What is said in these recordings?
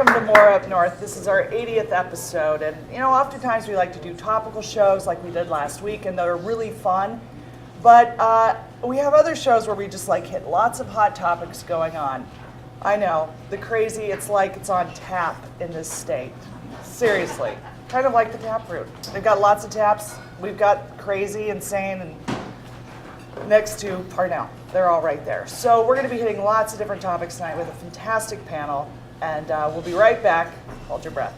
welcome to More Up North. This is our 80th episode, and you know, oftentimes we like to do topical shows like we did last week, and they're really fun. But we have other shows where we just like hit lots of hot topics going on. I know, the crazy, it's like it's on tap in this state. Seriously, kind of like the Taproot. They've got lots of taps. We've got crazy, insane, and next to Parnell. They're all right there. So we're going to be hitting lots of different topics tonight with a fantastic panel, and we'll be right back. Hold your breath.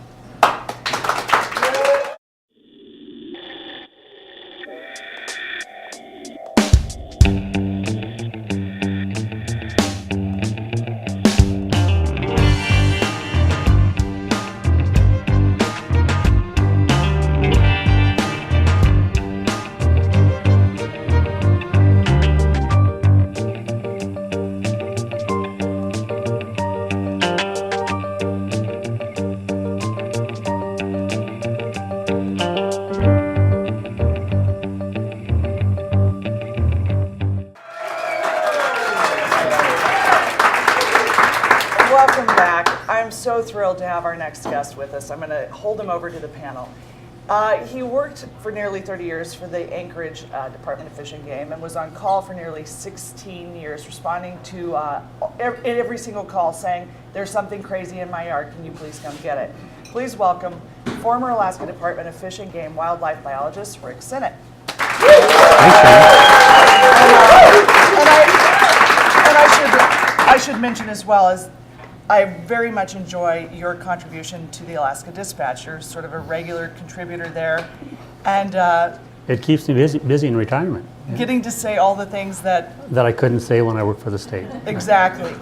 So thrilled to have our next guest with us. I'm going to hold him over to the panel. He worked for nearly 30 years for the Anchorage Department of Fish and Game and was on call for nearly 16 years, responding to every single call saying, "There's something crazy in my yard, can you please come get it?" Please welcome former Alaska Department of Fish and Game wildlife biologist Rick Sinnott. I should mention as well as I very much enjoy your contribution to the Alaska Dispatch. You're sort of a regular contributor there, and it keeps me busy in retirement. Getting to say all the things that I couldn't say when I worked for the state. Exactly.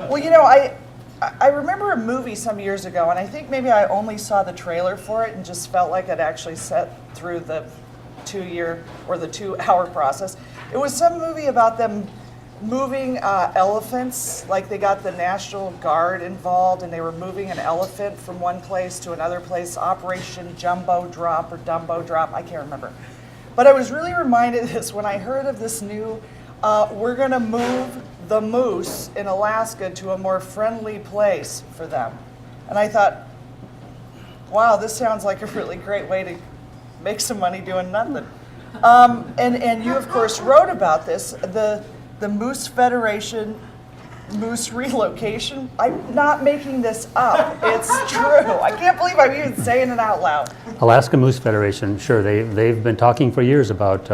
Well, you know, I remember a movie some years ago, and I think maybe I only saw the trailer for it and just felt like I'd actually sat through the 2-year or the 2-hour process. It was some movie about them moving elephants, like they got the National Guard involved and they were moving an elephant from one place to another place, Operation Jumbo Drop or Dumbo Drop, I can't remember. But I was really reminded of this when I heard of this new, we're gonna move the moose in Alaska to a more friendly place for them. And I thought, wow, this sounds like a really great way to make some money doing nothing. And you of course wrote about this, the Moose Federation moose relocation. I'm not making this up. It's true. I can't believe I'm even saying it out loud. Alaska Moose Federation, sure, they've been talking for years about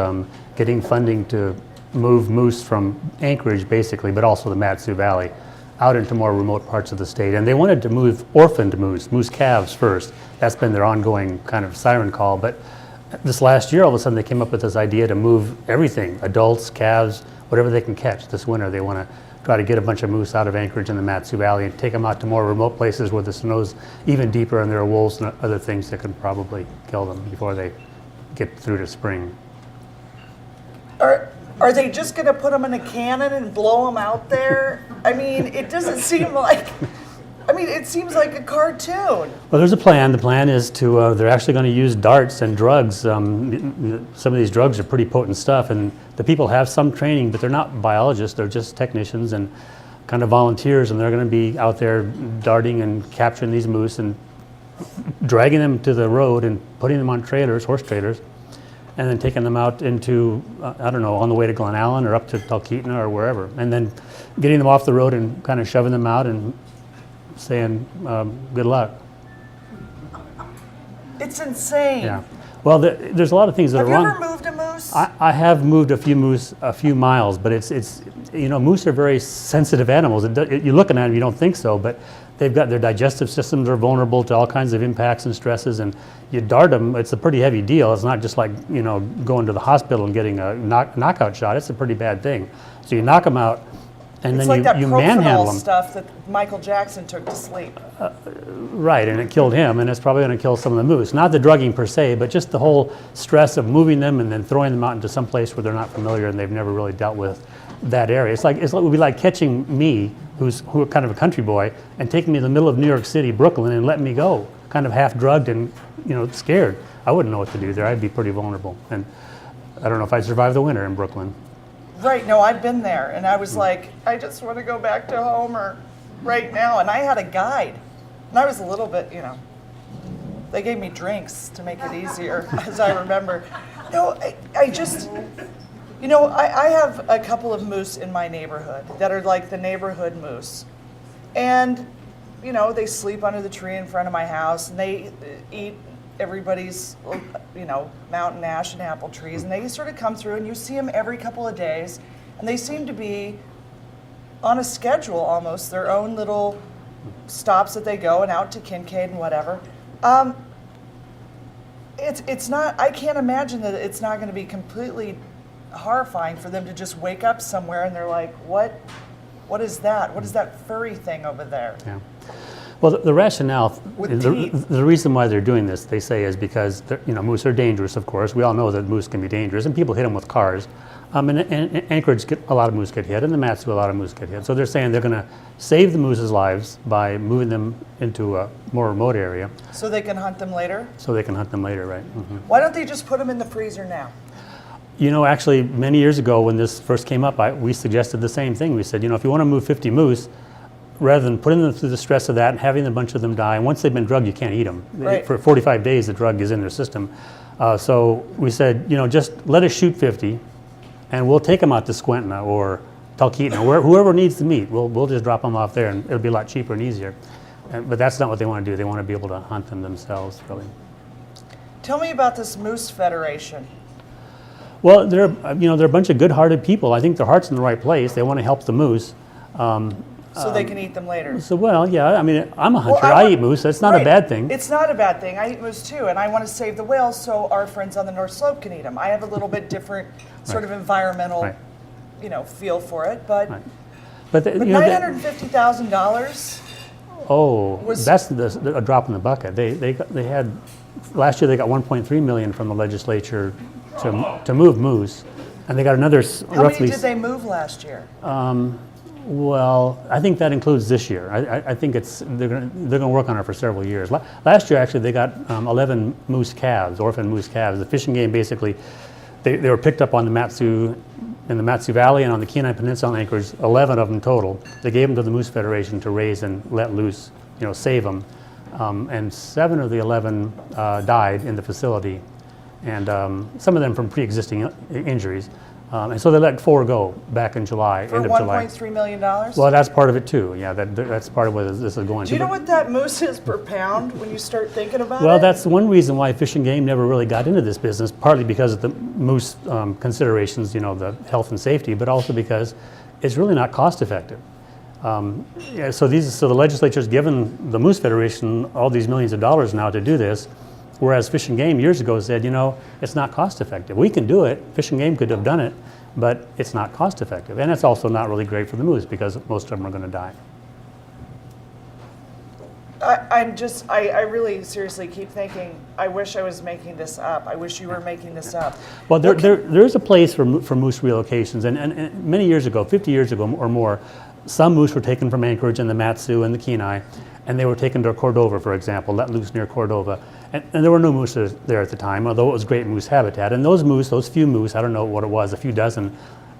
getting funding to move moose from Anchorage basically, but also the Mat-Su Valley, out into more remote parts of the state. And they wanted to move orphaned moose calves first. That's been their ongoing kind of siren call. But this last year, all of a sudden, they came up with this idea to move everything, adults, calves, whatever they can catch this winter. They want to try to get a bunch of moose out of Anchorage and the Mat-Su Valley and take them out to more remote places where the snow's even deeper and there are wolves and other things that can probably kill them before they get through to spring. Are they just going to put them in a cannon and blow them out there? I mean, it doesn't seem like... I mean, it seems like a cartoon. Well, there's a plan. The plan is to, they're actually going to use darts and drugs. Some of these drugs are pretty potent stuff, and the people have some training, but they're not biologists. They're just technicians and kind of volunteers, and they're going to be out there darting and capturing these moose and dragging them to the road and putting them on trailers, horse trailers, and then taking them out into, I don't know, on the way to Glen Allen or up to Talkeetna or wherever, and then getting them off the road and kind of shoving them out and saying, good luck. It's insane. Yeah. Well, there's a lot of things that are wrong. Have you ever moved a moose? I have moved a few moose a few miles, but it's you know, moose are very sensitive animals. You're looking at them, you don't think so, but they've got their digestive systems are vulnerable to all kinds of impacts and stresses, and you dart them, it's a pretty heavy deal. It's not just like, you know, going to the hospital and getting a knockout shot. It's a pretty bad thing. So you knock them out, and it's then like you manhandle them. Stuff that Michael Jackson took to sleep. Right, and it killed him, and it's probably going to kill some of the moose. Not the drugging per se, but just the whole stress of moving them and then throwing them out into some place where they're not familiar and they've never really dealt with that area. It would be like catching me, who's kind of a country boy, and taking me in the middle of New York City, Brooklyn, and letting me go, kind of half drugged and, you know, scared. I wouldn't know what to do there. I'd be pretty vulnerable, and I don't know if I'd survive the winter in Brooklyn. Right, no, I've been there, and I was like, I just want to go back to home or right now, and I had a guide. And I was a little bit, they gave me drinks to make it easier, as I remember. No, I just, I have a couple of moose in my neighborhood that are like the neighborhood moose. And, they sleep under the tree in front of my house, and they eat everybody's, mountain ash and apple trees, and they sort of come through, and you see them every couple of days, and they seem to be on a schedule almost, their own little stops that they go, and out to Kincaid and whatever. It's not, I can't imagine that it's not going to be completely horrifying for them to just wake up somewhere and they're like, what is that? What is that furry thing over there? Yeah. Well, the rationale, With the reason why they're doing this, they say, is because moose are dangerous. Of course, we all know that moose can be dangerous, and people hit them with cars. And Anchorage, a lot of moose get hit, and the Mat-Su, a lot of moose get hit. So they're saying they're going to save the moose's lives by moving them into a more remote area. So they can hunt them later? So they can hunt them later, right? Mm-hmm. Why don't they just put them in the freezer now? Actually, many years ago when this first came up, we suggested the same thing. We said, if you want to move 50 moose, rather than putting them through the stress of that and having a bunch of them die, and once they've been drugged, you can't eat them. Right. For 45 days, the drug is in their system. So we said, just let us shoot 50, and we'll take them out to Squentina or Talkeetna, or whoever needs the meat. We'll just drop them off there, and it'll be a lot cheaper and easier. But that's not what they want to do. They want to be able to hunt them themselves, really. Tell me about this Moose Federation. Well, they're a bunch of good-hearted people. I think their heart's in the right place. They want to help the moose. So they can eat them later. So, well, yeah, I'm a hunter. Well, I eat moose. That's not a bad thing. It's not a bad thing. I eat moose too, and I want to save the whales so our friends on the North Slope can eat them. I have a little bit different sort of environmental, feel for it, but but $950,000. Oh, that's a drop in the bucket. They had last year they got $1.3 million from the legislature to move moose, and they got another How roughly. many did they move last year? Well, I think that includes this year. I think they're going to work on it for several years. Last year, actually, they got 11 moose calves, orphan moose calves. The fishing game basically, they were picked up on the Mat-Su, in the Mat-Su Valley and on the Kenai Peninsula in Anchorage, 11 of them total. They gave them to the Moose Federation to raise and let loose, save them. And 7 of the 11 died in the facility, and some of them from pre-existing injuries. And so they let 4 go back in July, end of July. For $1.3 million? Well, that's part of it too. Yeah, that's part of what this is going to. Do you know what that moose is per pound when you start thinking about it? Well, that's one reason why Fish and Game never really got into this business, partly because of the moose considerations, the health and safety, but also because it's really not cost effective. So the legislature's given the Moose Federation all these millions of dollars now to do this, whereas Fish and Game years ago said, it's not cost effective. We can do it. Fish and Game could have done it, but it's not cost effective. And it's also not really great for the moose because most of them are going to die. I really seriously keep thinking, I wish I was making this up. I wish you were making this up. Well, there is a place for moose relocations. And many years ago, 50 years ago or more, some moose were taken from Anchorage and the Mat-Su and the Kenai, and they were taken to Cordova, for example, let loose near Cordova. And there were no moose there at the time, although it was great moose habitat. And those few moose, I don't know what it was, a few dozen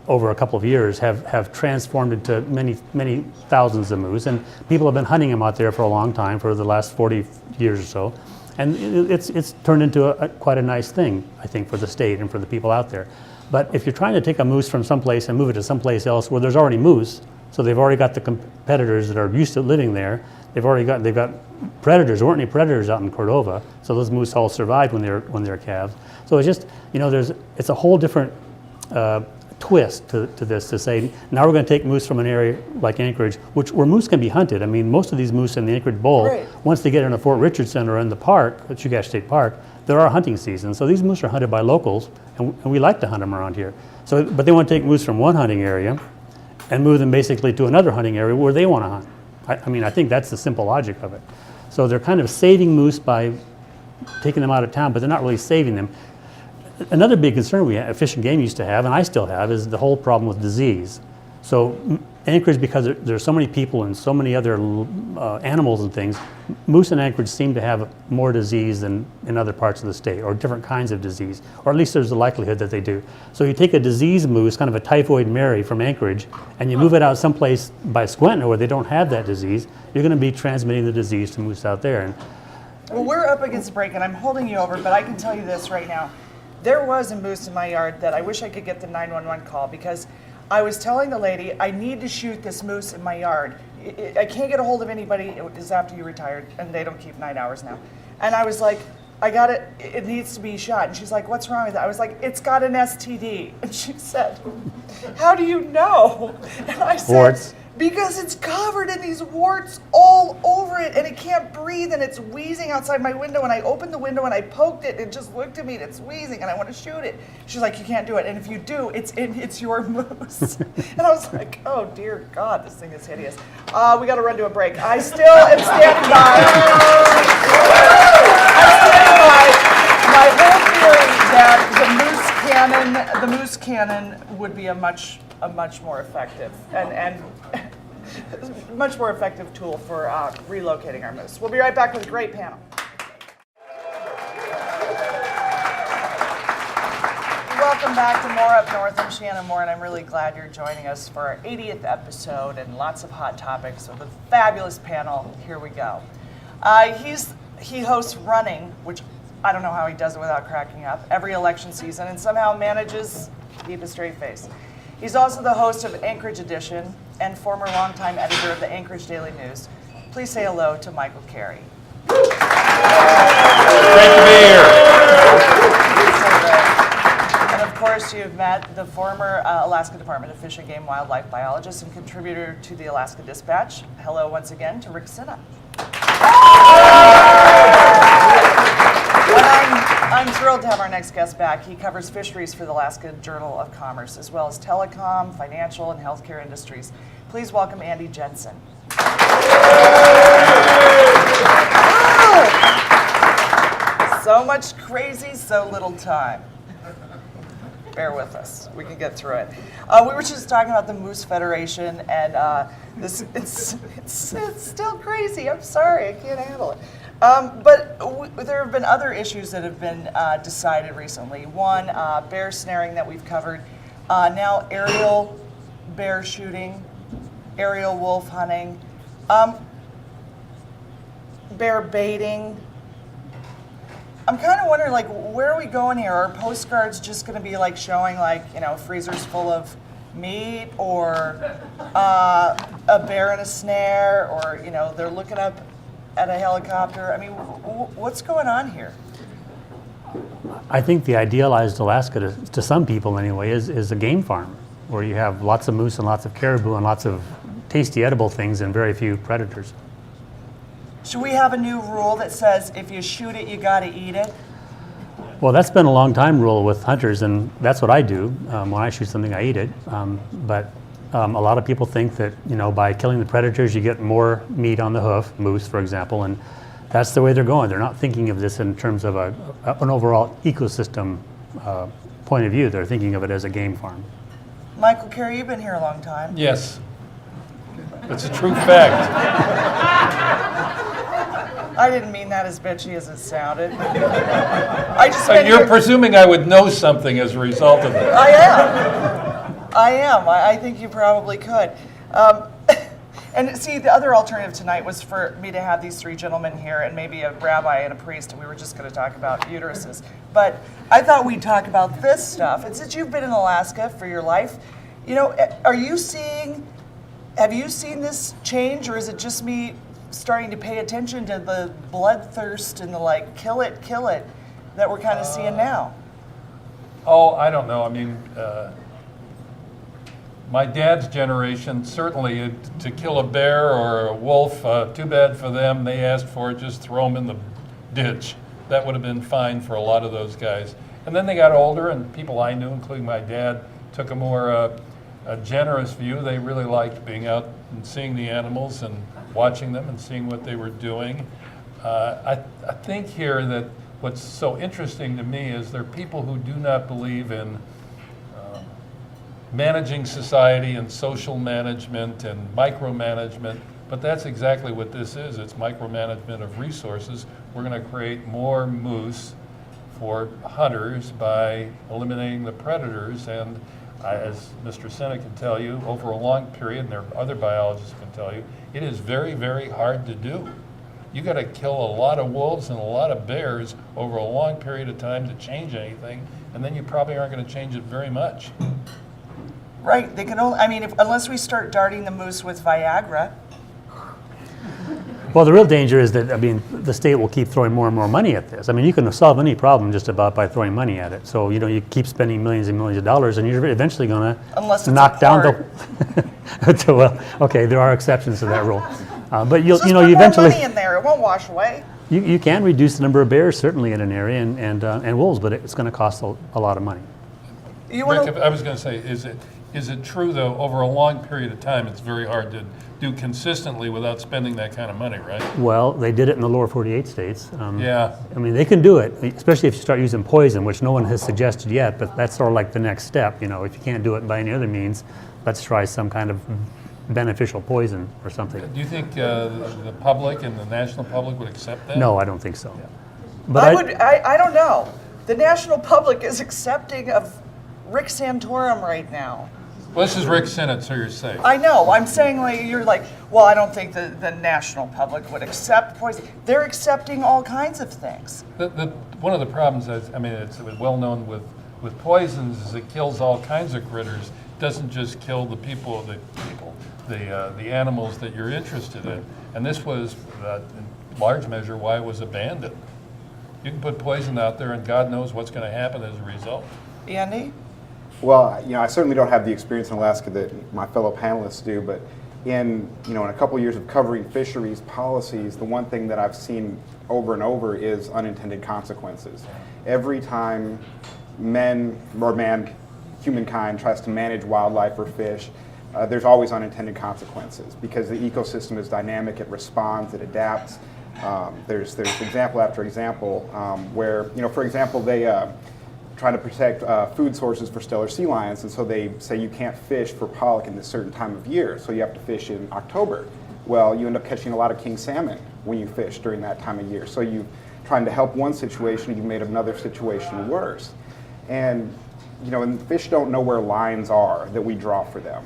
over a couple of years, have transformed into many, many thousands of moose. And people have been hunting them out there for a long time, for the last 40 years or so. And it's turned into quite a nice thing, I think, for the state and for the people out there. But if you're trying to take a moose from someplace and move it to someplace else where there's already moose, so they've already got the competitors that are used to living there. They've got predators. There weren't any predators out in Cordova, so those moose all survived when they're calves. So it's just it's a whole different twist to this, to say now we're going to take moose from an area like Anchorage, where moose can be hunted. I mean, most of these moose in the Anchorage Bowl, right, once they get in the Fort Richardson or in the park, at Chugach State Park, there are hunting seasons. So these moose are hunted by locals, and we like to hunt them around here. So, but they want to take moose from one hunting area and move them basically to another hunting area where they want to hunt. I think that's the simple logic of it. So they're kind of saving moose by taking them out of town, but they're not really saving them. Another big concern Fish and Game used to have, and I still have, is the whole problem with disease. So Anchorage, because there's so many people and so many other animals and things, moose in Anchorage seem to have more disease than in other parts of the state, or different kinds of disease, or at least there's a likelihood that they do. So you take a diseased moose, kind of a typhoid Mary from Anchorage, and you move it out someplace by Squentin where they don't have that disease, you're going to be transmitting the disease to moose out there. And well, we're up against a break, and I'm holding you over, but I can tell you this right now. There was a moose in my yard that I wish I could get the 911 call, because I was telling the lady, I need to shoot this moose in my yard. I can't get a hold of anybody. It was after you retired, and they don't keep 9 hours now. And I was like, I got it. It needs to be shot. And she's like, what's wrong with it? I was like, it's got an STD. And she said, how do you know? And I said, warts. Because it's covered in these warts all over it, and it can't breathe, and it's wheezing outside my window. And I opened the window and I poked it, and it just looked at me, and it's wheezing, and I want to shoot it. She's like, you can't do it, and if you do, it's your moose. And I was like, oh dear God, this thing is hideous. We got to run to a break. I still am standing by. I'm standing by my whole theory that the moose cannon would be a much more effective and much more effective tool for relocating our moose. We'll be right back with a great panel. Welcome back to More Up North. I'm Shannyn Moore, and I'm really glad you're joining us for our 80th episode and lots of hot topics with a fabulous panel. Here we go. He hosts Running, which I don't know how he does it without cracking up, every election season, and somehow manages to keep a straight face. He's also the host of Anchorage Edition and former longtime editor of the Anchorage Daily News. Please say hello to Michael Carey. Great to be here. And of course, you've met the former Alaska Department of Fish and Game Wildlife biologist and contributor to the Alaska Dispatch. Hello once again to Rick Sinna. I'm thrilled to have our next guest back. He covers fisheries for the Alaska Journal of Commerce, as well as telecom, financial, and healthcare industries. Please welcome Andy Jensen. So much crazy, so little time. Bear with us. We can get through it. We were just talking about the Moose Federation, and it's still crazy. I'm sorry, I can't handle it. But there have been other issues that have been decided recently. One, bear snaring that we've covered. Now aerial bear shooting, aerial wolf hunting, bear baiting. I'm kind of wondering, like, where are we going here? Are postcards just going to be like showing, like, you know, freezers full of meat, or a bear in a snare, or, you know, they're looking up at a helicopter? I mean, what's going on here? I think the idealized Alaska, to some people anyway, is a game farm where you have lots of moose and lots of caribou and lots of tasty edible things and very few predators. Should we have a new rule that says if you shoot it, you got to eat it? Well, that's been a long time rule with hunters, and that's what I do. When I shoot something, I eat it. But a lot of people think that, you know, by killing the predators, you get more meat on the hoof, moose, for example, and that's the way they're going. They're not thinking of this in terms of an overall ecosystem point of view. They're thinking of it as a game farm. Michael Carey, you've been here a long time. Yes, it's a true fact. I didn't mean that as bitchy as it sounded. I just meant You're presuming I would know something as a result of it. I am. I think you probably could. And see, the other alternative tonight was for me to have these three gentlemen here and maybe a rabbi and a priest, and we were just going to talk about uteruses. But I thought we'd talk about this stuff. And since you've been in Alaska for your life, you know, have you seen this change, or is it just me starting to pay attention to the bloodthirst and the, like, kill it that we're kind of seeing now? Oh, I don't know. I mean, my dad's generation, certainly to kill a bear or a wolf, too bad for them. They asked for it, just throw them in the ditch. That would have been fine for a lot of those guys. And then they got older, and people I knew, including my dad, took a more a generous view. They really liked being out and seeing the animals and watching them and seeing what they were doing. I think here that what's so interesting to me is there are people who do not believe in managing society and social management and micromanagement, but that's exactly what this is. It's micromanagement of resources. We're going to create more moose for hunters by eliminating the predators, and as Mr. Senna can tell you, over a long period, and there are other biologists can tell you, it is very, very hard to do. You got to kill a lot of wolves and a lot of bears over a long period of time to change anything, and then you probably aren't going to change it very much. Right, they can only, I mean, unless we start darting the moose with Viagra. Well, the real danger is that, I mean, the state will keep throwing more and more money at this. I mean, you can solve any problem just about by throwing money at it. So, you know, you keep spending millions and millions of dollars, and you're eventually going to knock down the. Well, okay, there are exceptions to that rule, but you know, you eventually. Put more money in there; it won't wash away. You can reduce the number of bears certainly in an area, and wolves, but it's going to cost a lot of money. Rick, I was going to say, is it true though? Over a long period of time, it's very hard to do consistently without spending that kind of money, right? Well, they did it in the lower 48 states. Yeah. I mean, they can do it, especially if you start using poison, which no one has suggested yet, but that's sort of like the next step. You know, if you can't do it by any other means, let's try some kind of beneficial poison or something. Do you think the public and the national public would accept that? No, I don't think so. Yeah. But I don't know. The national public is accepting of Rick Santorum right now. Well, this is Rick Sennett, so you're safe. I know. I'm saying, like, you're like, well, I don't think the national public would accept poison. They're accepting all kinds of things. One of the problems, I mean, it's well known with poisons, is it kills all kinds of critters. It doesn't just kill the the animals that you're interested in. And this was, in large measure, why it was abandoned. You can put poison out there, and God knows what's going to happen as a result. Andy? Well, you know, I certainly don't have the experience in Alaska that my fellow panelists do, but in a couple of years of covering fisheries policies, the one thing that I've seen over and over is unintended consequences. Every time humankind tries to manage wildlife or fish, there's always unintended consequences because the ecosystem is dynamic, it responds, it adapts. There's example after example where, for example, they trying to protect food sources for stellar sea lions, and so they say you can't fish for pollock in this certain time of year, so you have to fish in October. Well, you end up catching a lot of king salmon when you fish during that time of year. So you trying to help one situation, you made another situation worse. And and fish don't know where lines are that we draw for them.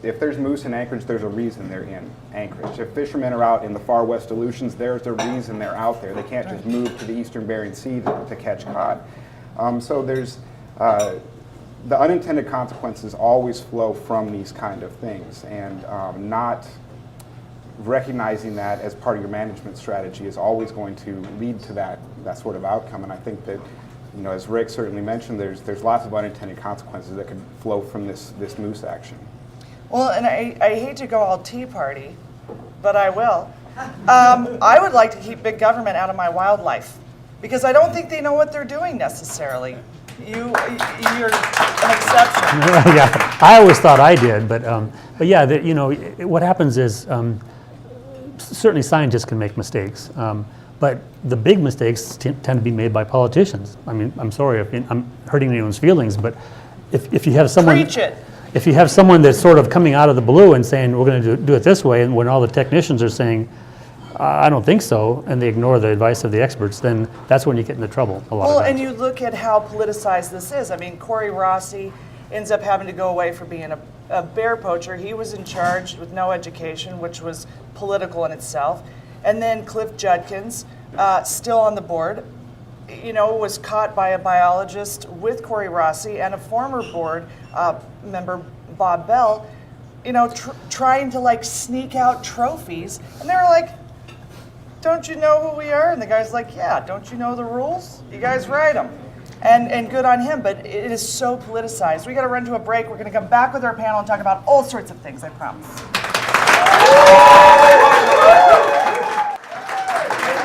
If there's moose in Anchorage, there's a reason they're in Anchorage. If fishermen are out in the far west Aleutians, there's a reason they're out there. They can't just move to the eastern Bering Sea to catch cod. So there's the unintended consequences always flow from these kind of things, and not recognizing that as part of your management strategy is always going to lead to that sort of outcome. And I think that, as Rick certainly mentioned, there's lots of unintended consequences that could flow from this moose action. Well, and I hate to go all Tea Party, but I will. I would like to keep big government out of my wildlife, because I don't think they know what they're doing necessarily. You're an exception. Yeah, I always thought I did, but yeah, what happens is certainly scientists can make mistakes, but the big mistakes tend to be made by politicians. I mean, I'm sorry if I'm hurting anyone's feelings, but if you have someone, Preach it. If you have someone that's sort of coming out of the blue and saying we're going to do it this way, and when all the technicians are saying I don't think so, and they ignore the advice of the experts, then that's when you get into trouble a lot of times. And you look at how politicized this is. I mean, Corey Rossi ends up having to go away for being a bear poacher. He was in charge with no education, which was political in itself. And then Cliff Judkins, still on the board, was caught by a biologist with Corey Rossi and a former board member, Bob Bell, trying to sneak out trophies. And they were like, don't you know who we are? And the guy's like, yeah, don't you know the rules? You guys write them. And good on him, but it is so politicized. We got to run to a break. We're going to come back with our panel and talk about all sorts of things, I promise.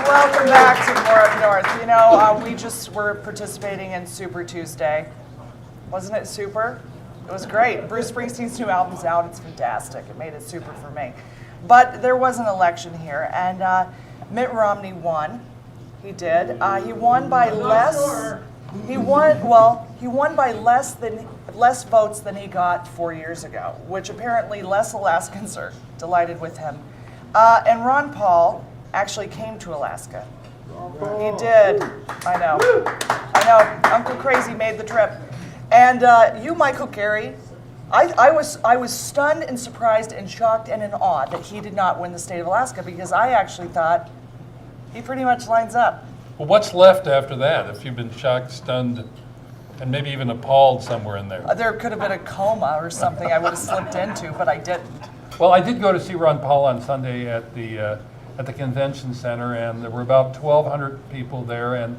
Welcome back to More Up North. We just were participating in Super Tuesday. Wasn't it super? It was great. Bruce Springsteen's new album's out. It's fantastic. It made it super for me. But there was an election here, and Mitt Romney won. He did. He won by less. He he won by less votes than he got 4 years ago, which apparently less Alaskans are delighted with him. And Ron Paul actually came to Alaska. He did. I know. Uncle Crazy made the trip. And you, Michael Carey, I was stunned and surprised and shocked and in awe that he did not win the state of Alaska, because I actually thought he pretty much lines up. Well, what's left after that if you've been shocked, stunned, and maybe even appalled somewhere in there? There could have been a coma or something I would have slipped into, but I didn't. Well, I did go to see Ron Paul on Sunday at the convention center, and there were about 1,200 people there, and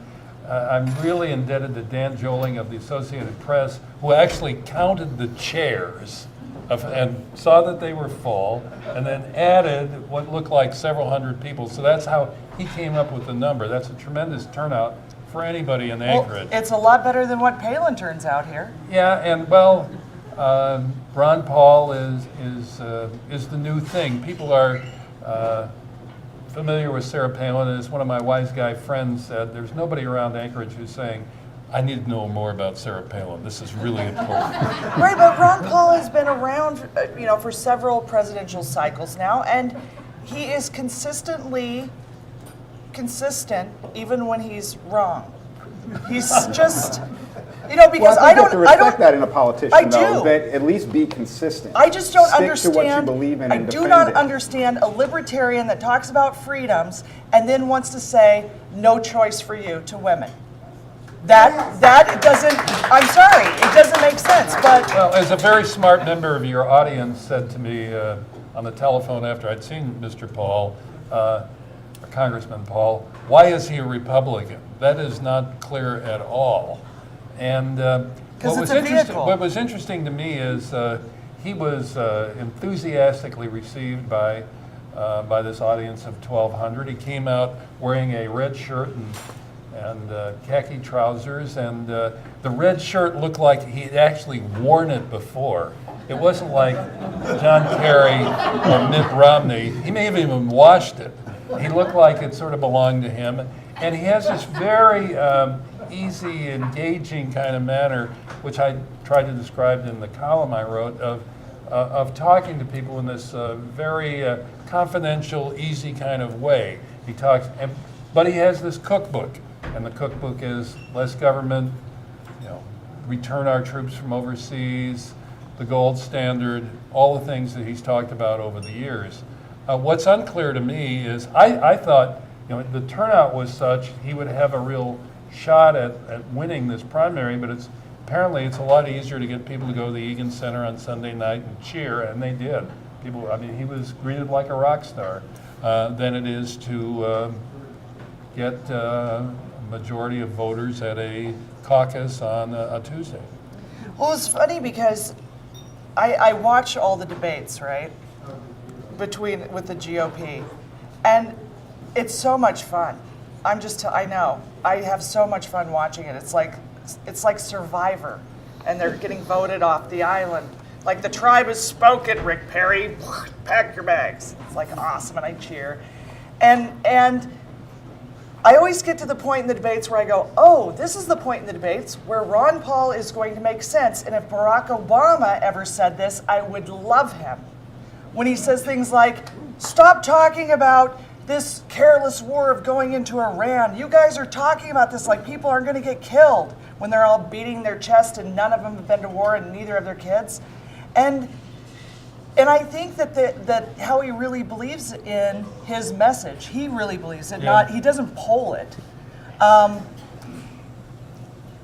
I'm really indebted to Dan Joling of the Associated Press, who actually counted the chairs and saw that they were full, and then added what looked like several hundred people. So that's how he came up with the number. That's a tremendous turnout for anybody in Anchorage. Well, it's a lot better than what Palin turns out here. Yeah, and well, Ron Paul is the new thing. People are familiar with Sarah Palin. As one of my wise guy friends said, there's nobody around Anchorage who's saying, I need to know more about Sarah Palin. This is really important. Right, but Ron Paul has been around, for several presidential cycles now, and he is consistently consistent, even when he's wrong. He's just, because I think you have to respect that in a politician, I though, do. that at least be consistent. I just don't Stick understand. to what you believe in I and do defend not it. understand a libertarian that talks about freedoms and then wants to say no choice for you to women. That doesn't. I'm sorry, it doesn't make sense. But Well, as a very smart member of your audience said to me on the telephone after I'd seen Mr. Paul, Congressman Paul, why is he a Republican? That is not clear at all. And what was interesting to me is he was enthusiastically received by this audience of 1,200. He came out wearing a red shirt and khaki trousers, and the red shirt looked like he'd actually worn it before. It wasn't like John Kerry or Mitt Romney. He may have even washed it. He looked like it sort of belonged to him. And he has this very easy, engaging kind of manner, which I tried to describe in the column I wrote, of talking to people in this very confidential, easy kind of way. He talks, but he has this cookbook, and the cookbook is less government, return our troops from overseas, the gold standard, all the things that he's talked about over the years. What's unclear to me is I thought the turnout was such he would have a real shot at winning this primary, but apparently it's a lot easier to get people to go to the Egan Center on Sunday night and cheer, and they did. He was greeted like a rock star, than it is to get a majority of voters at a caucus on a Tuesday. well, it's funny because I watch all the debates, right, with the GOP, and it's so much fun. I know. I have so much fun watching it. It's like Survivor, and they're getting voted off the island. Like, the tribe has spoken, Rick Perry, pack your bags. It's like awesome, and I cheer. And I always get to the point in the debates where I go, oh, this is the point in the debates where Ron Paul is going to make sense. And if Barack Obama ever said this, I would love him. When he says things like, stop talking about this careless war of going into Iran. You guys are talking about this like people are going to get killed when they're all beating their chest and none of them have been to war and neither have their kids. And I think that how he really believes in his message, he really believes it, Yeah. he doesn't poll it,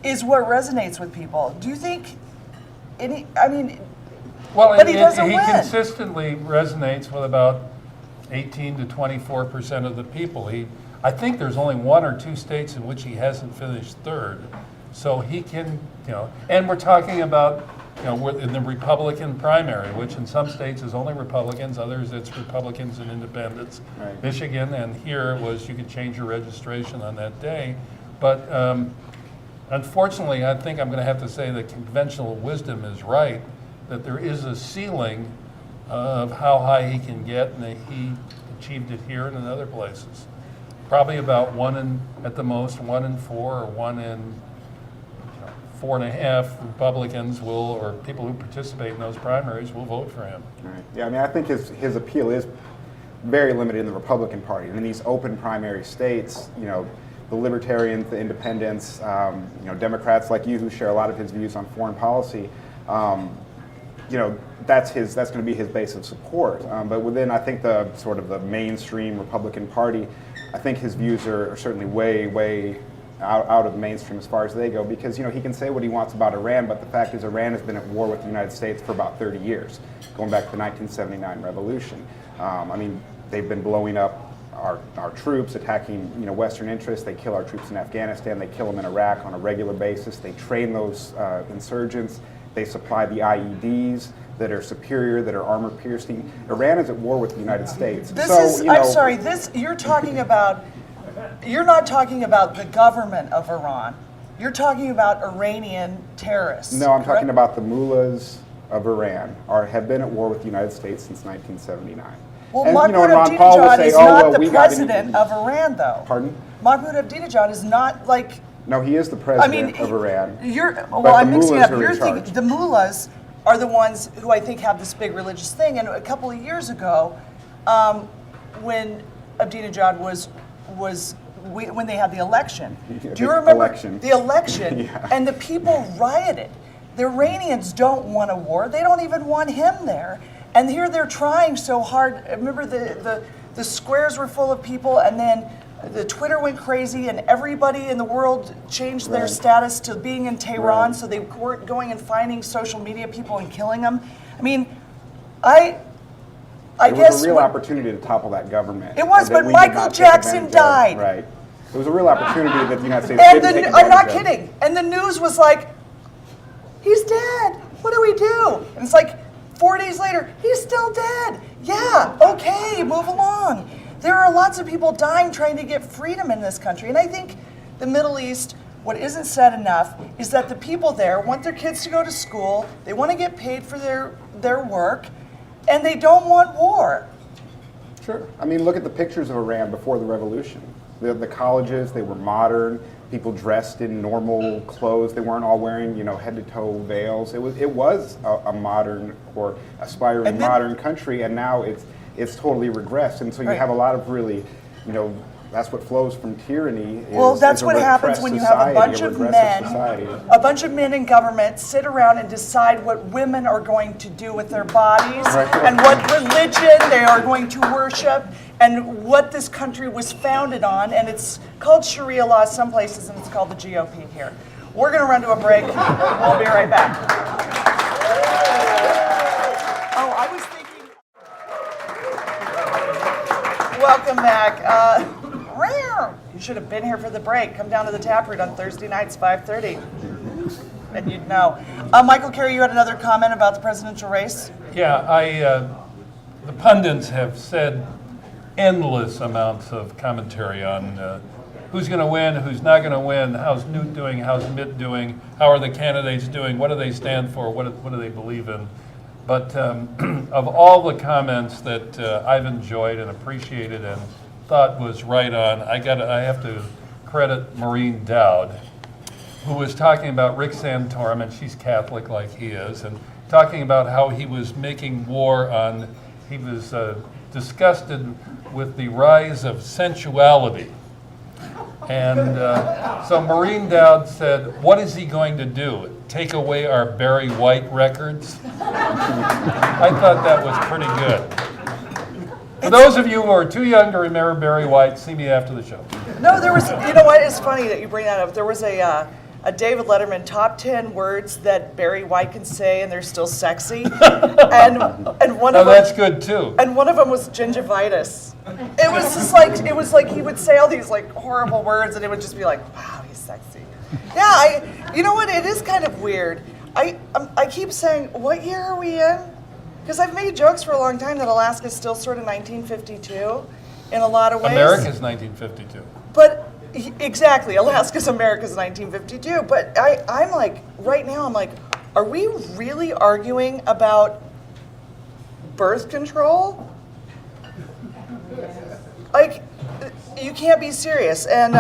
is what resonates with people. Do you think Well, but he doesn't win. Consistently resonates with about 18 to 24% of the people. I think there's only 1 or 2 states in which he hasn't finished third. So he can, and we're talking about, we're in the Republican primary, which in some states is only Republicans, others it's Republicans and independents. Right. Michigan, and here it was you could change your registration on that day. But unfortunately, I think I'm going to have to say that conventional wisdom is right, that there is a ceiling of how high he can get, and that he achieved it here and in other places. Probably about at the most 1 in 4 or 1 in 4.5 Republicans will, or people who participate in those primaries will vote for him. Right. Yeah, I mean, I think his appeal is very limited in the Republican Party. And in these open primary states, you know, the libertarians, the independents, you know, Democrats like you who share a lot of his views on foreign policy, you know, that's going to be his base of support. But within, I think, the sort of the mainstream Republican Party, I think his views are certainly way out of the mainstream as far as they go, because, you know, he can say what he wants about Iran, but the fact is Iran has been at war with the United States for about 30 years, going back to the 1979 revolution. I mean, they've been blowing up our troops, attacking, you know, Western interests. They kill our troops in Afghanistan. They kill them in Iraq on a regular basis. They train those insurgents. They supply the IEDs that are superior, that are armor piercing. Iran is at war with the United States. I'm sorry, you're talking about, you're not talking about the government of Iran. You're talking about Iranian terrorists. No, I'm correct? talking about the mullahs of Iran have been at war with the United States since 1979. Well, And, you know, Mahmoud and Ron Paul will Ahmadinejad say, is "Oh, not well, the we got president of Iran, though. Pardon? Mahmoud Ahmadinejad is not like. No, he is the president of Iran. Well, I'm mixing it up. Are You're in thinking charge. the mullahs are the ones who I think have this big religious thing. And a couple of years ago, when Ahmadinejad when they had the election, do you remember the election? Yeah. And the people rioted. The Iranians don't want a war. They don't even want him there. And here they're trying so hard. Remember the squares were full of people, and then the Twitter went crazy, and everybody in the world changed their status to being in Tehran, so they weren't going and finding social media people and killing them. I mean, I It guess was a real opportunity to topple that government. It was, that but we did Michael not take Jackson advantage of. died. Right. It was a real opportunity that the United States and didn't take I'm not advantage of. kidding. And the news was like, he's dead. What do we do? And it's like 4 days later, he's still dead. Yeah, okay, move along. There are lots of people dying trying to get freedom in this country. And I think the Middle East, what isn't said enough is that the people there want their kids to go to school, they want to get paid for their work, and they don't want war. Sure. I mean, look at the pictures of Iran before the revolution. The colleges, they were modern. People dressed in normal clothes. They weren't all wearing, you know, head-to-toe veils. It was a modern or aspiring modern country, and now it's totally regressed. And so you have a lot of really, you know, that's what flows from tyranny. Well, that's is a what happens repressed when you have a society, bunch of regressive men, society. a bunch of men in government sit around and decide what women are going to do with their bodies and what religion they are going to worship and what this country was founded on. And it's called Sharia law some places, and it's called the GOP here. We're going to run to a break. We'll be right back. Oh, I was thinking. Welcome back. You should have been here for the break. Come down to the Taproot on Thursday nights, 5:30, and you'd know. Michael Carey, you had another comment about the presidential race? Yeah, the pundits have said endless amounts of commentary on who's going to win, who's not going to win, how's Newt doing, how's Mitt doing, how are the candidates doing, what do they stand for, what do they believe in. But of all the comments that I've enjoyed and appreciated and thought was right on, I have to credit Maureen Dowd, who was talking about Rick Santorum, and she's Catholic like he is, and talking about how he was making war on, he was disgusted with the rise of sensuality. And so Maureen Dowd said, what is he going to do? Take away our Barry White records? I thought that was pretty good. For those of you who are too young to remember Barry White, see me after the show. No, there was, you know what, it's funny that you bring that up. There was a David Letterman top 10 words that Barry White can say and they're still sexy. and one of them, that's good too. And one of them was gingivitis. It was just like, it was like he would say all these like horrible words and it would just be like, wow, he's sexy. Yeah, you know what, it is kind of weird. I keep saying, what year are we in? Because I've made jokes for a long time that Alaska's still sort of 1952 in a lot of ways. America's 1952. But exactly, Alaska's America's 1952. But I'm like, right now, I'm like, are we really arguing about birth control? Like, you can't be serious. And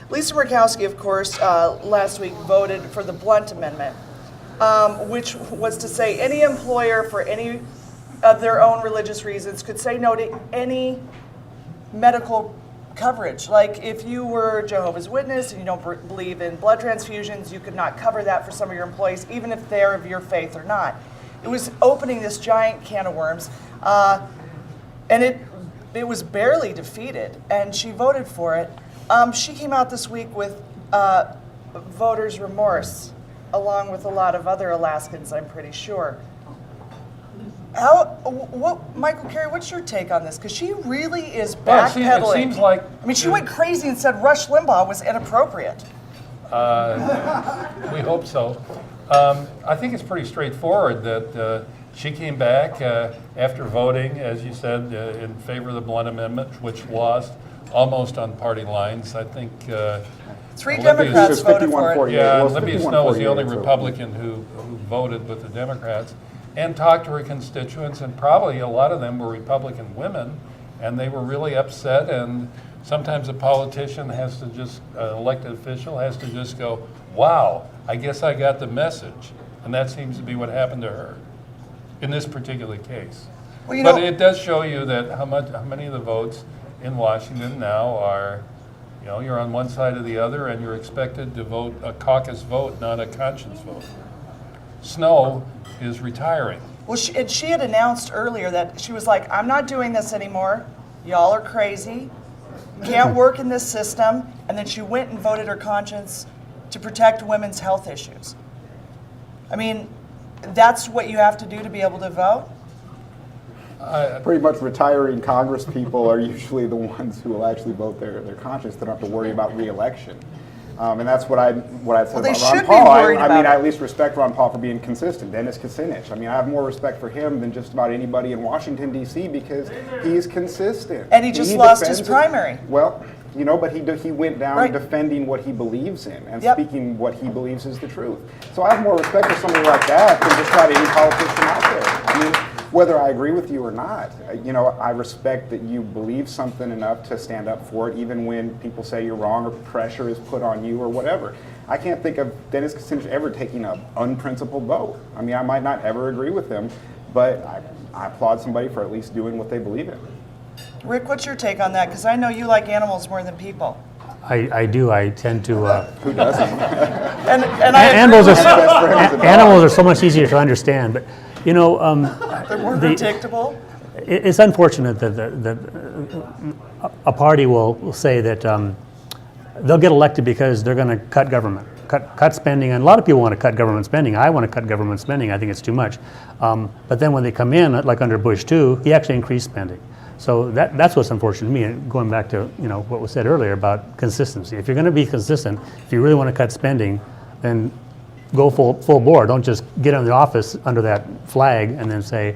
Lisa Murkowski, of course, last week voted for the Blunt Amendment, which was to say any employer for any of their own religious reasons could say no to any medical coverage. Like if you were Jehovah's Witness and you don't believe in blood transfusions, you could not cover that for some of your employees, even if they're of your faith or not. It was opening this giant can of worms, and it was barely defeated, and she voted for it. She came out this week with voters' remorse, along with a lot of other Alaskans, I'm pretty sure. Michael Carey, what's your take on this? Because she really is Well, backpedaling. it seems like... I mean, she went crazy and said Rush Limbaugh was inappropriate. We hope so. I think it's pretty straightforward that she came back after voting, as you said, in favor of the Blunt Amendment, which lost almost on party lines. I think... Three Olympia Democrats is voted for 51-48. it. Yeah, Well, Libby 51, Snow was the only 48, so- Republican who voted with the Democrats and talked to her constituents, and probably a lot of them were Republican women, and they were really upset. And sometimes a politician has to just, an elected official has to just go, wow, I guess I got the message. And that seems to be what happened to her in this particular case. Well, you But know, it does show you that how many of the votes in Washington now are, you know, you're on one side or the other, and you're expected to vote a caucus vote, not a conscience vote. Snow is retiring. well, she had announced earlier that she was like, I'm not doing this anymore. Y'all are crazy. Can't work in this system. And then she went and voted her conscience to protect women's health issues. I mean, that's what you have to do to be able to vote? Pretty much retiring Congress people are usually the ones who will actually vote their conscience. They don't have to worry about re-election. And that's what I said Well, they about Ron should be Paul. worried I about mean, it. I at least respect Ron Paul for being consistent. Dennis Kucinich. I mean, I have more respect for him than just about anybody in Washington, D.C. because he's consistent. And he just lost his defends primary. Well, you know, but he went down Right. defending what he believes in and Yep. speaking what he believes is the truth. So I have more respect for somebody like that than just about any politician out there. I mean, whether I agree with you or not, you know, I respect that you believe something enough to stand up for it, even when people say you're wrong or pressure is put on you or whatever. I can't think of Dennis Kucinich ever taking an unprincipled vote. I mean, I might not ever agree with him, but I applaud somebody for at least doing what they believe in. Rick, what's your take on that? Because I know you like animals more than people. I do. I tend to. Who doesn't? And I Animals agree are with Best friends and animals are so much easier to understand, but you know, you. They're more the- predictable. it's unfortunate that a party will say that they'll get elected because they're going to cut government, cut spending, and a lot of people want to cut government spending. I want to cut government spending. I think it's too much. But then when they come in, like under Bush 2, he actually increased spending. So that's what's unfortunate to me. And going back to what was said earlier about consistency. If you're going to be consistent, if you really want to cut spending, then go full bore. Don't just get in the office under that flag and then say,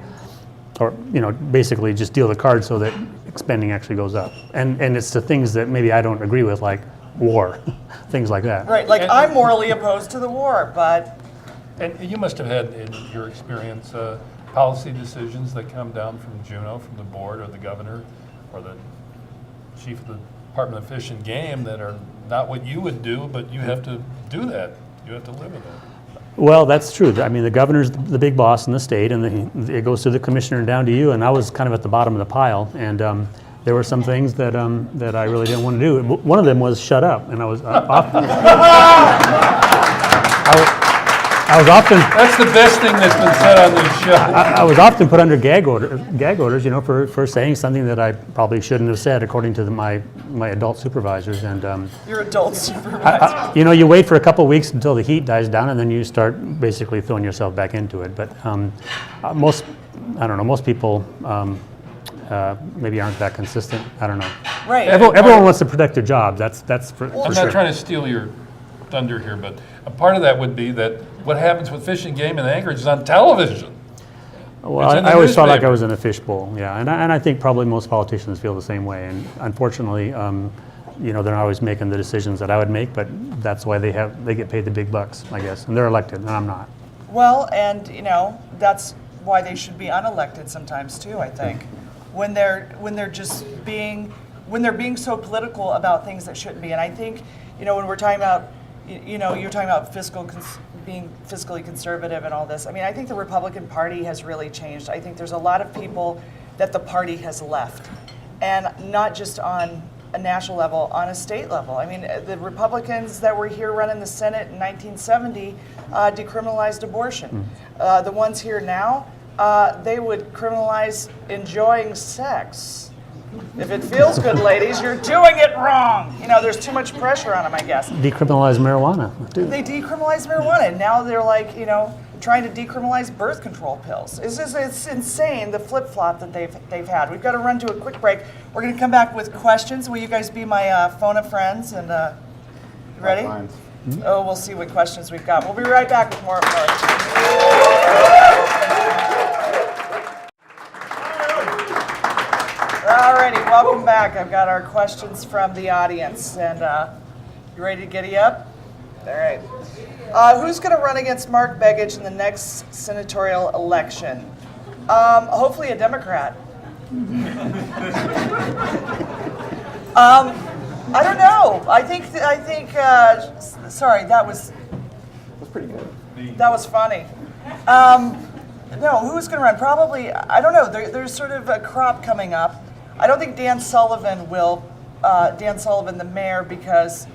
or basically just deal the cards so that spending actually goes up. And it's the things that maybe I don't agree with, like war, things like that. Right, like I'm morally opposed to the war, but And you must have had, in your experience, policy decisions that come down from Juneau, from the board, or the governor, or the chief of the Department of Fish and Game that are not what you would do, but you have to do that. You have to live with it. Well, that's true. I mean, the governor's the big boss in the state, and it goes to the commissioner and down to you. And I was kind of at the bottom of the pile, and there were some things that I really didn't want to do. One of them was shut up, and I was often. I was often. That's the best thing that's been said on this show. I was often put under gag orders, for saying something that I probably shouldn't have said, according to my adult supervisors. And you're adult supervisor. you wait for a couple of weeks until the heat dies down, and then you start basically throwing yourself back into it. But most people maybe aren't that consistent. I don't know. Right. Everyone wants to protect their job. That's for I'm sure. not trying to steal your thunder here, but a part of that would be that what happens with Fish and Game in Anchorage is on television. Well, It's in the I always felt like I newspaper. was in a fishbowl, yeah, and I think probably most politicians feel the same way. And unfortunately, they're not always making the decisions that I would make, but that's why they get paid the big bucks, I guess, and they're elected, and I'm not. Well, and that's why they should be unelected sometimes too, I think. When they're just being when they're being so political about things that shouldn't be. And I think, when we're talking about, you're talking about being fiscally conservative and all this. I mean, I think the Republican Party has really changed. I think there's a lot of people that the party has left, and not just on a national level, on a state level. I mean, the Republicans that were here running the Senate in 1970 decriminalized abortion. The ones here now, they would criminalize enjoying sex. If it feels good, ladies, you're doing it wrong. There's too much pressure on them, I guess. Decriminalize marijuana, too. They decriminalized marijuana, and now they're like, trying to decriminalize birth control pills. It's insane, the flip-flop that they've had. We've got to run to a quick break. We're going to come back with questions. Will you guys be my phone of friends? And you ready? Oh, we'll see what questions we've got. We'll be right back with more of Alrighty, welcome back. I've got our questions from the audience, and you ready to giddy up? All right. Who's going to run against Mark Begich in the next senatorial election? Hopefully a Democrat. I don't know. I think. Sorry, that was pretty good. That was funny. No, who's going to run? Probably. I don't know. There's sort of a crop coming up. I don't think Dan Sullivan will. Dan Sullivan, the mayor, because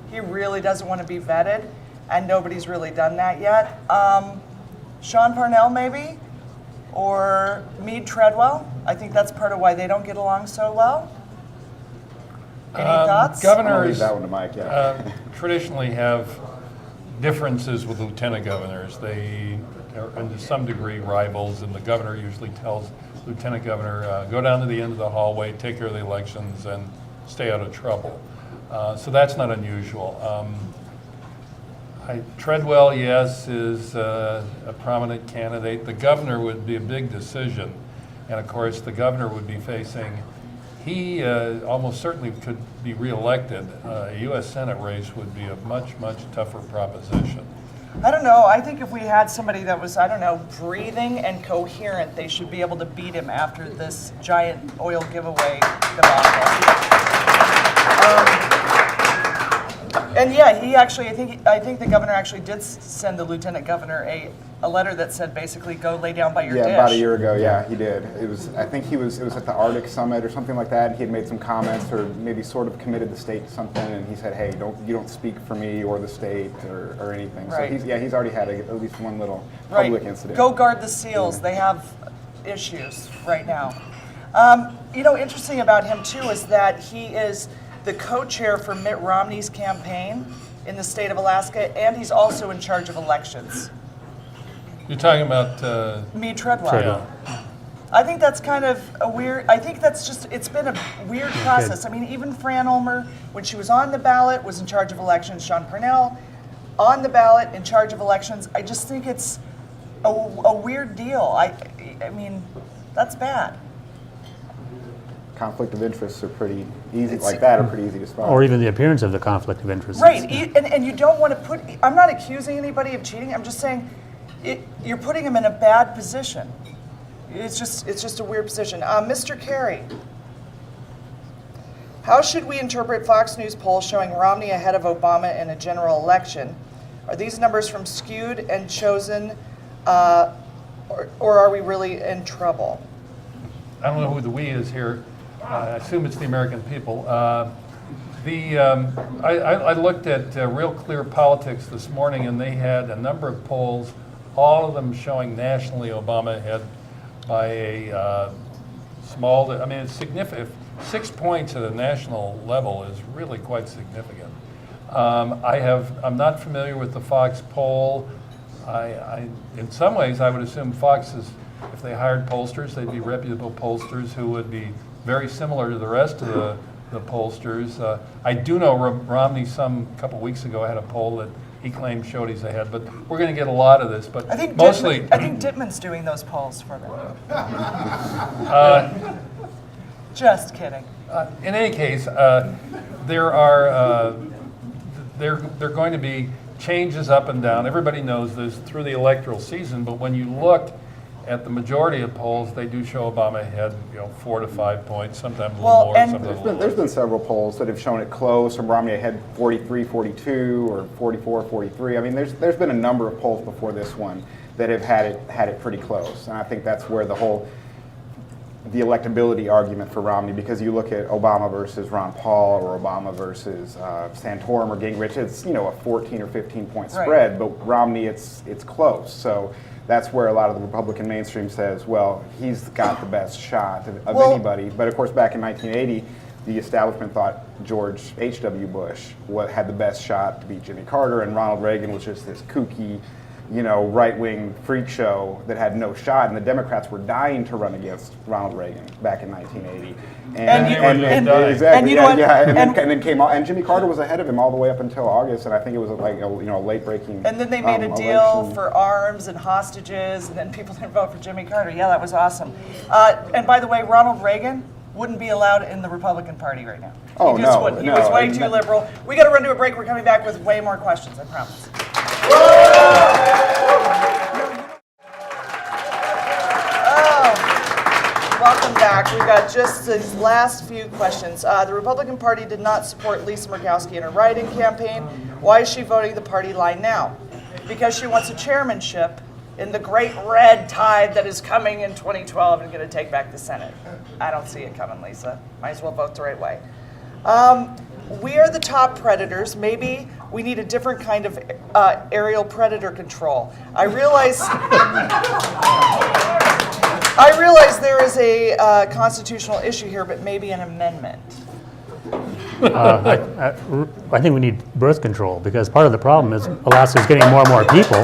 he really doesn't want to be vetted, and nobody's really done that yet. Sean Parnell, maybe, or Meade Treadwell. I think that's part of why they don't get along so well. Any thoughts? Governors that one to Mike, traditionally have differences with lieutenant governors. They are, to some degree, rivals, and the governor usually tells lieutenant governor, go down to the end of the hallway, take care of the elections, and stay out of trouble. So that's not unusual. Treadwell, yes, is a prominent candidate. The governor would be a big decision. And of course, the governor would be facing, he almost certainly could be reelected. A U.S. Senate race would be a much, much tougher proposition. I don't know. I think if we had somebody that was, I don't know, breathing and coherent, they should be able to beat him after this giant oil giveaway debacle. And yeah, he actually, I think the governor actually did send the lieutenant governor a letter that said basically go lay down by your dish. Yeah, about a year ago, yeah, he did. It was at the Arctic Summit or something like that, and he had made some comments or maybe sort of committed the state to something, and he said, hey, you don't speak for me or the state or anything. Right. So he's already had at least one little public incident. Go guard the seals. Yeah. They have issues right now. Interesting about him too is that he is the co-chair for Mitt Romney's campaign in the state of Alaska, and he's also in charge of elections. You're talking about Meade Treadwell. Yeah. I think that's kind of a weird, I think that's just, it's been a weird process. I mean, even Fran Ulmer, when she was on the ballot, was in charge of elections. Sean Parnell, on the ballot, in charge of elections. I just think it's a weird deal. I mean, that's bad. Conflict of interests are pretty easy, are pretty easy to spot. Or even the appearance of the conflict of interest. Right, and you don't want to put, I'm not accusing anybody of cheating, I'm just saying you're putting him in a bad position. It's just a weird position. Mr. Carey, how should we interpret Fox News polls showing Romney ahead of Obama in a general election? Are these numbers from skewed and chosen, or are we really in trouble? I don't know who the we is here. I assume it's the American people. I looked at Real Clear Politics this morning, and they had a number of polls, all of them showing nationally Obama ahead by a small, I mean, it's significant. 6 points at a national level is really quite significant. I'm not familiar with the Fox poll. In some ways, I would assume Fox is, if they hired pollsters, they'd be reputable pollsters who would be very similar to the rest of the pollsters. I do know Romney couple weeks ago had a poll that he claimed showed he's ahead, but we're going to get a lot of this. But I think mostly, Dittman's doing those polls for them. Just kidding. In any case, there are going to be changes up and down. Everybody knows this through the electoral season, but when you look at the majority of polls, they do show Obama ahead, 4 to 5 points, sometimes a Well, little more, and sometimes a little There's less. been several polls that have shown it close, from Romney ahead 43-42 or 44-43. I mean, there's been a number of polls before this one that have had it pretty close, and I think that's where the electability argument for Romney, because you look at Obama versus Ron Paul or Obama versus Santorum or Gingrich, it's a 14 or 15 point spread, but Romney it's close. So that's where a lot of the Republican mainstream says, well, he's got the best shot of anybody. But of course, back in 1980, the establishment thought George H.W. Bush had the best shot to beat Jimmy Carter, and Ronald Reagan was just this kooky, right-wing freak show that had no shot, and the Democrats were dying to run against Ronald Reagan back in 1980. Exactly, and Jimmy Carter was ahead of him all the way up until August, and I think it was like a And late-breaking. then they made a deal election. for arms and hostages, and then people didn't vote for Jimmy Carter. Yeah, that was awesome. And by the way, Ronald Reagan wouldn't be allowed in the Republican Party right now. Oh, He just no, wouldn't. He no, was way and too that- liberal. We got to run to a break. We're coming back with way more questions, I promise. Welcome back. We've got just these last few questions. The Republican Party did not support Lisa Murkowski in her write-in campaign. Why is she voting the party line now? Because she wants a chairmanship in the great red tide that is coming in 2012 and going to take back the Senate. I don't see it coming, Lisa. Might as well vote the right way. We are the top predators. Maybe we need a different kind of aerial predator control. I realize there is a constitutional issue here, but maybe an amendment. I think we need birth control, because part of the problem is Alaska is getting more and more people,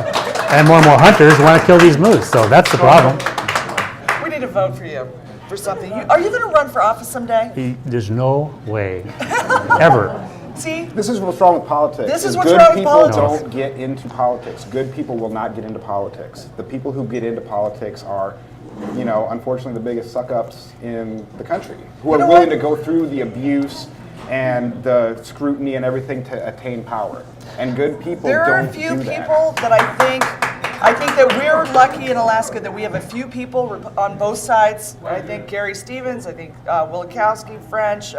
and more hunters want to kill these moose. So that's the problem. We need to vote for you for something. Are you going to run for office someday? There's no way, ever. See? This is what's wrong with politics. This is Is what's good wrong with people politics. don't get into politics. Good people will not get into politics. The people who get into politics are, unfortunately, the biggest suck-ups in the country, who are willing to go through the abuse and the scrutiny and everything to attain power. And good people There are don't a few do that. people that I think that we're lucky in Alaska that we have a few people on both sides. I think Gary Stevens, I think Wilikowski, French,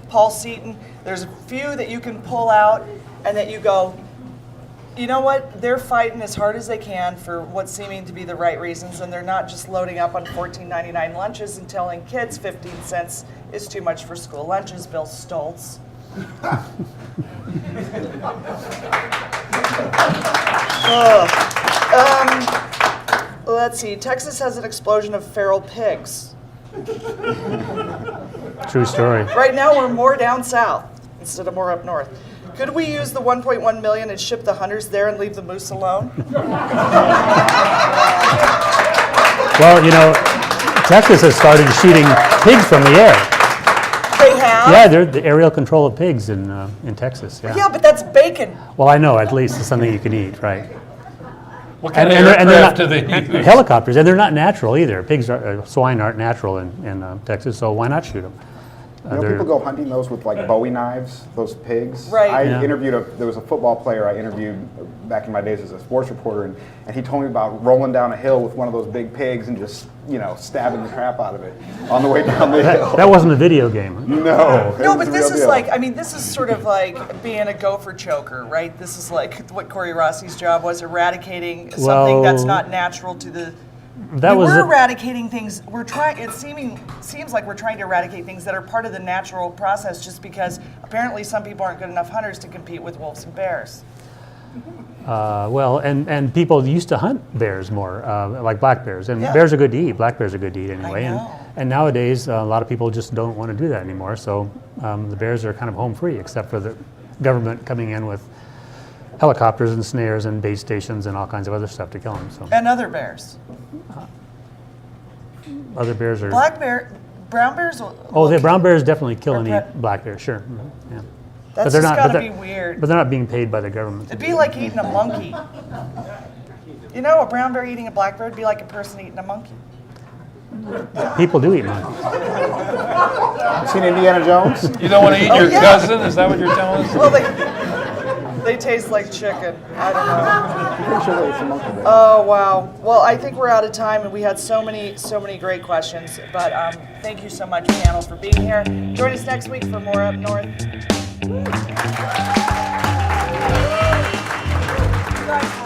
Paul Seaton. There's a few that you can pull out and that you go, you know what? They're fighting as hard as they can for what's seeming to be the right reasons, and they're not just loading up on $14.99 lunches and telling kids 15 cents is too much for school lunches. Bill Stoltz. Let's see. Texas has an explosion of feral pigs. True story. Right now, we're more down south instead of more up north. Could we use the 1.1 million and ship the hunters there and leave the moose alone? Well, Texas has started shooting pigs from the air. They have? Yeah, they're the aerial control of pigs in Texas. Yeah. Yeah, but that's bacon. Well, I know. At least it's something you can eat, right? What kind of they're aircraft not- do they use? Helicopters, and they're not natural either. Swine aren't natural in Texas, so why not shoot them? People go hunting those with like Bowie knives, those pigs. Right. Yeah. There was a football player I interviewed back in my days as a sports reporter, and he told me about rolling down a hill with one of those big pigs and just, stabbing the crap out of it on the way down the hill. That wasn't a video game. No. No, but this is this is sort of like being a gopher choker, right? This is like what Corey Rossi's job was, eradicating something that's not natural to the... We're eradicating things. We're trying. Seems like we're trying to eradicate things that are part of the natural process, just because apparently some people aren't good enough hunters to compete with wolves and bears. And people used to hunt bears more, like black bears, and Yeah. bears are good to eat. Black bears are good to eat anyway. I know. And nowadays, a lot of people just don't want to do that anymore. So the bears are kind of home free, except for the government coming in with helicopters and snares and bait stations and all kinds of other stuff to kill them. So And other bears. other bears are. Brown bears. The brown bears definitely kill and Or eat black bears. Sure. Yeah. That's they're just not- got to but be they're- weird. But they're not being paid by the government. It'd be like eating a monkey. A brown bear eating a black bear would be like a person eating a monkey. People do eat monkeys. Seen Indiana Jones? You don't want to eat your yeah. cousin? Is that what you're telling us? Well, They taste like chicken. I don't know. Pretty sure they ate some monkey bread. Oh, wow. Well, I think we're out of time, and we had so many great questions. But thank you so much, panel, for being here. Join us next week for more Up North. You guys